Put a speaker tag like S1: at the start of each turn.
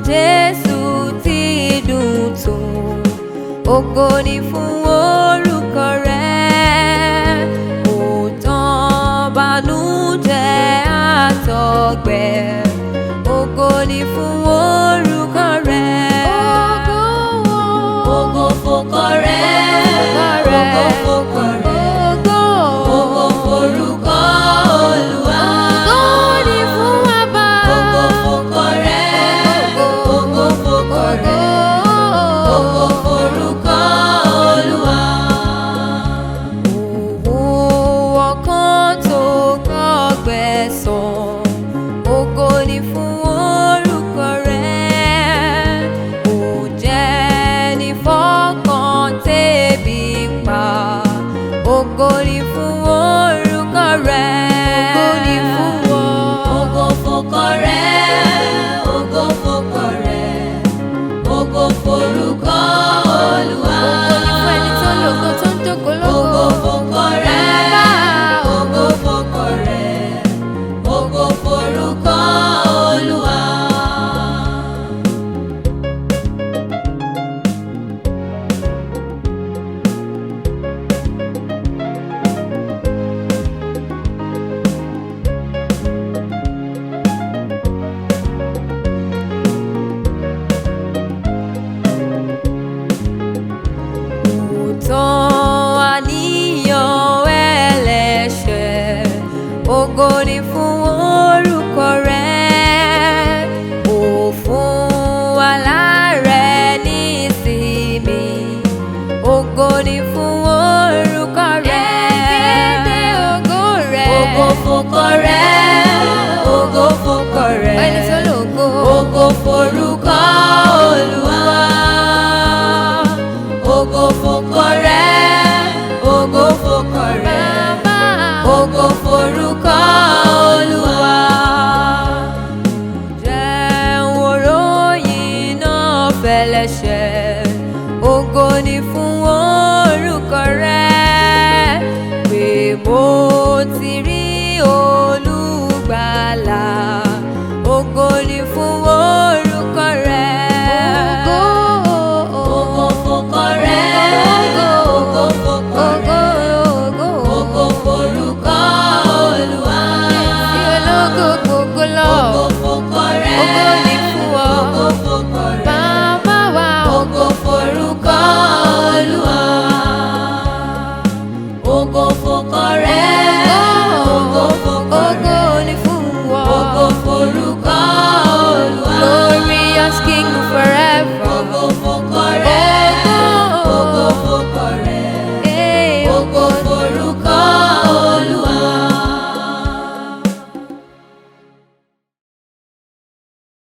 S1: Jesu ti dùn tó, ògo ni fún orúkọ rẹ̀. Ó tán bànújẹ́ àtọ̀gbẹ, ògo ni fún orúkọ rẹ̀.
S2: Ògo f'orúkọ rẹ̀, ògo f'orúkọ rẹ̀, ògo f'orúkọ Olúwa.
S1: Ògo ni fún Baba.
S2: Ògo f'orúkọ rẹ̀, ògo f'orúkọ rẹ̀, ògo f'orúkọ Olúwa.
S1: Òwò ọkàn tó kọ́gbẹ́ sàn, ògo ni fún orúkọ rẹ̀. Ó jẹ́ ní fọ́kàn tẹ́bí pa, ògo ni fún orúkọ rẹ̀. Ògo ni fún wọn.
S2: Ògo f'orúkọ rẹ̀, ògo f'orúkọ rẹ̀, ògo f'orúkọ Olúwa.
S1: Ògo ni fún ẹni tó lògo tó ń jókòó lógo.
S2: Ògo f'orúkọ rẹ̀, ògo f'orúkọ rẹ̀, ògo f'orúkọ Olúwa.
S1: Tán àníyàn ẹlẹ́ṣẹ̀, ògo ni fún orúkọ rẹ̀. Ó fún alárẹ̀ ní ìsinmi, ògo ni fún orúkọ rẹ̀. Ògo rẹ̀.
S2: Ògo f'orúkọ rẹ̀, ògo f'orúkọ rẹ̀,
S1: Ẹni tó lògo.
S2: ògo f'orúkọ Olúwa. Ògo f'orúkọ rẹ̀, ògo f'orúkọ rẹ̀, ògo f'orúkọ Olúwa.
S1: Ǹjẹ́ wo ròyìn náà fẹlẹ́ṣẹ̀, ògo ni fún orúkọ rẹ̀. Pé mo ti rí olùgbàlà, ògo ni fún orúkọ rẹ̀.
S2: Ògo f'orúkọ rẹ̀, ògo f'orúkọ rẹ̀, ògo f'orúkọ Olúwa.
S1: Ológo gbogbo lọ,
S2: Ògo f'orúkọ rẹ̀,
S1: ògo ni fún ọ.
S2: ògo f'orúkọ rẹ̀,
S1: Bàbá wa,
S2: ògo f'orúkọ Olúwa. Ògo f'orúkọ rẹ̀, ògo f'orúkọ rẹ̀,
S1: ògo ni fún ọ.
S2: ògo f'orúkọ Olúwa.
S1: Glorious King forever.
S2: Ògo f'orúkọ rẹ̀, ògo f'orúkọ rẹ̀,
S1: Hey,
S2: ògo f'orúkọ